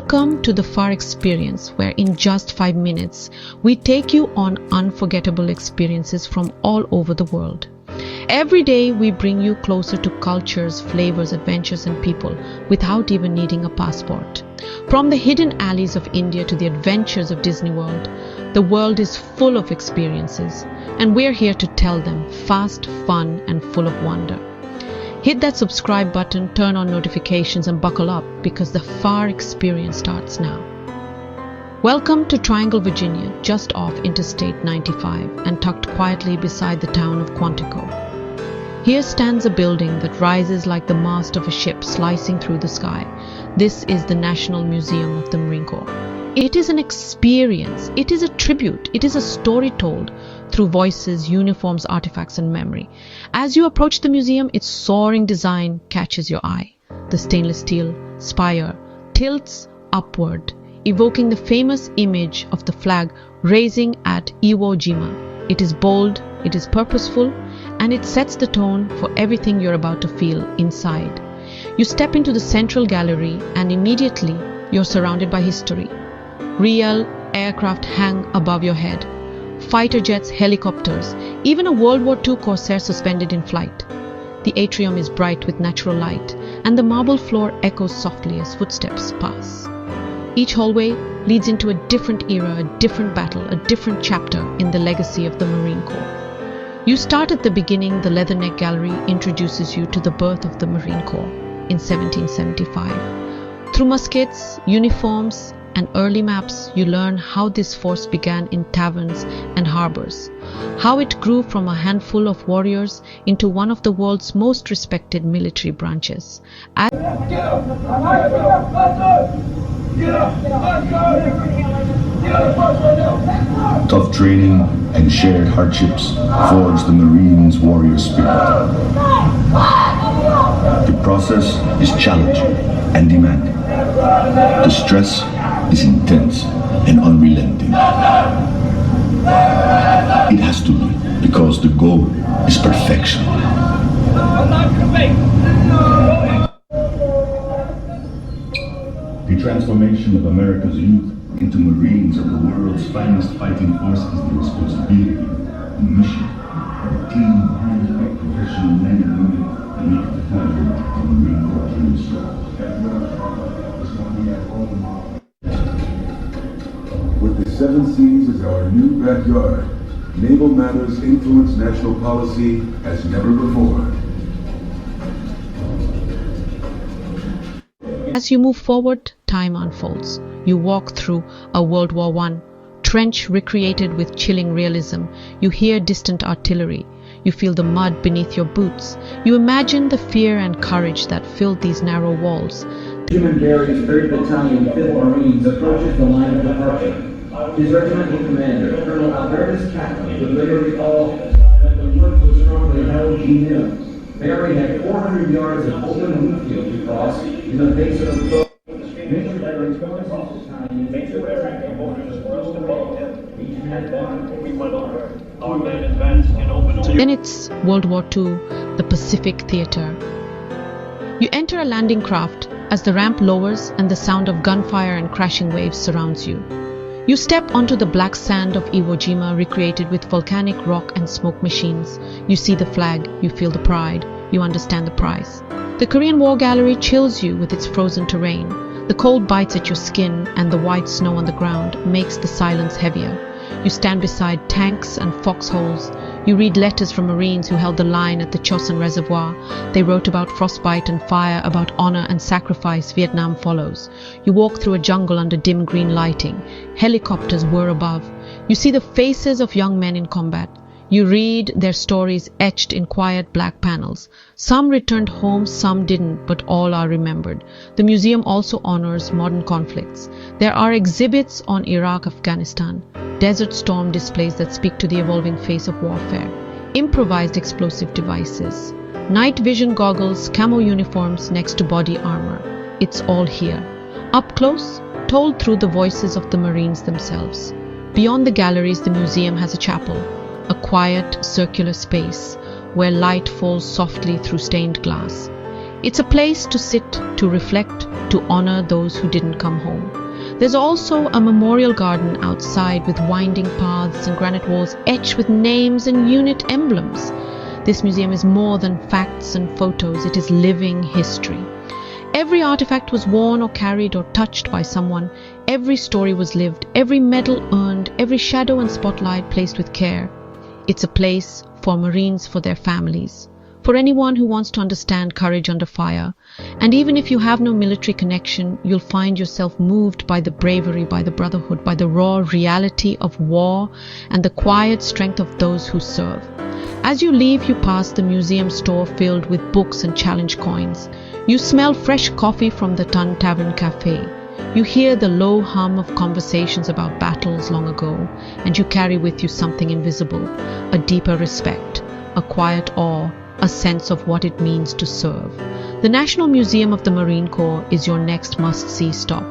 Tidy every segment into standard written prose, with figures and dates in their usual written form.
Welcome to the FAR experience, where in just 5 minutes, we take you on unforgettable experiences from all over the world. Every day, we bring you closer to cultures, flavors, adventures, and people without even needing a passport. From the hidden alleys of India to the adventures of Disney World, the world is full of experiences, and we're here to tell them fast, fun, and full of wonder. Hit that subscribe button, turn on notifications, and buckle up because the FAR experience starts now. Welcome to Triangle, Virginia, just off Interstate 95 and tucked quietly beside the town of Quantico. Here stands a building that rises like the mast of a ship slicing through the sky. This is the National Museum of the Marine Corps. It is an experience, it is a tribute, it is a story told through voices, uniforms, artifacts, and memory. As you approach the museum, its soaring design catches your eye. The stainless steel spire tilts upward, evoking the famous image of the flag raising at Iwo Jima. It is bold, it is purposeful, and it sets the tone for everything you're about to feel inside. You step into the central gallery and immediately you're surrounded by history. Real aircraft hang above your head. Fighter jets, helicopters, even a World War II Corsair suspended in flight. The atrium is bright with natural light, and the marble floor echoes softly as footsteps pass. Each hallway leads into a different era, a different battle, a different chapter in the legacy of the Marine Corps. You start at the beginning. The Leatherneck Gallery introduces you to the birth of the Marine Corps in 1775. Through muskets, uniforms, and early maps, you learn how this force began in taverns and harbors, how it grew from a handful of warriors into one of the world's most respected military branches. Tough training and shared hardships forged the Marines' warrior spirit. The process is challenging and demanding. The stress is intense and unrelenting. It has to be, because the goal is perfection. The transformation of America's youth into Marines of the world's finest fighting force is the responsibility, the mission, the team of handpicked professional men and women that make the fabric of the Marine Corps dream. With the Seven Seas as our new backyard, naval matters influence national policy as never before. As you move forward, time unfolds. You walk through a World War I trench recreated with chilling realism. You hear distant artillery. You feel the mud beneath your boots. You imagine the fear and courage that filled these narrow walls. Human Gary's 3rd Battalion, 5th Marines approaches the line of departure. His regimental commander, Colonel Albertus Catlin, would later recall that the wood was strongly held, he knew. Barry had 400 yards of open wheat field to cross in the face of the foe. Major Barry's Major Barry orders for us to follow him, and then we went over. Our men advanced in open order. Then it's World War II, the Pacific Theater. You enter a landing craft as the ramp lowers and the sound of gunfire and crashing waves surrounds you. You step onto the black sand of Iwo Jima, recreated with volcanic rock and smoke machines. You see the flag, you feel the pride, you understand the price. The Korean War Gallery chills you with its frozen terrain. The cold bites at your skin, and the white snow on the ground makes the silence heavier. You stand beside tanks and foxholes. You read letters from Marines who held the line at the Chosin Reservoir. They wrote about frostbite and fire, about honor and sacrifice. Vietnam follows. You walk through a jungle under dim green lighting. Helicopters whir above. You see the faces of young men in combat. You read their stories etched in quiet black panels. Some returned home, some didn't, but all are remembered. The museum also honors modern conflicts. There are exhibits on Iraq, Afghanistan, Desert Storm displays that speak to the evolving face of warfare, improvised explosive devices, night vision goggles, camo uniforms next to body armor. It's all here, up close, told through the voices of the Marines themselves. Beyond the galleries, the museum has a chapel, a quiet, circular space where light falls softly through stained glass. It's a place to sit, to reflect, to honor those who didn't come home. There's also a memorial garden outside with winding paths and granite walls etched with names and unit emblems. This museum is more than facts and photos, it is living history. Every artifact was worn or carried or touched by someone. Every story was lived, every medal earned, every shadow and spotlight placed with care. It's a place for Marines, for their families, for anyone who wants to understand courage under fire. And even if you have no military connection, you'll find yourself moved by the bravery, by the brotherhood, by the raw reality of war and the quiet strength of those who serve. As you leave, you pass the museum store filled with books and challenge coins. You smell fresh coffee from the Tun Tavern Cafe. You hear the low hum of conversations about battles long ago, and you carry with you something invisible, a deeper respect, a quiet awe, a sense of what it means to serve. The National Museum of the Marine Corps is your next must-see stop.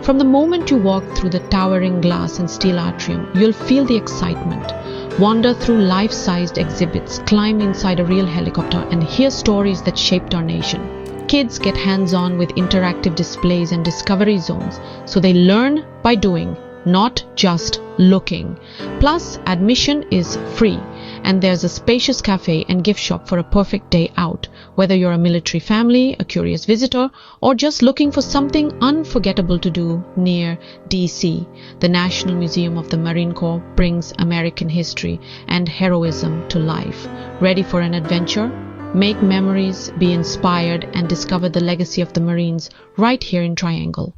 From the moment you walk through the towering glass and steel atrium, you'll feel the excitement. Wander through life-sized exhibits, climb inside a real helicopter, and hear stories that shaped our nation. Kids get hands-on with interactive displays and discovery zones, so they learn by doing, not just looking. Plus, admission is free, and there's a spacious cafe and gift shop for a perfect day out, whether you're a military family, a curious visitor, or just looking for something unforgettable to do near DC. The National Museum of the Marine Corps brings American history and heroism to life. Ready for an adventure? Make memories, be inspired, and discover the legacy of the Marines right here in Triangle.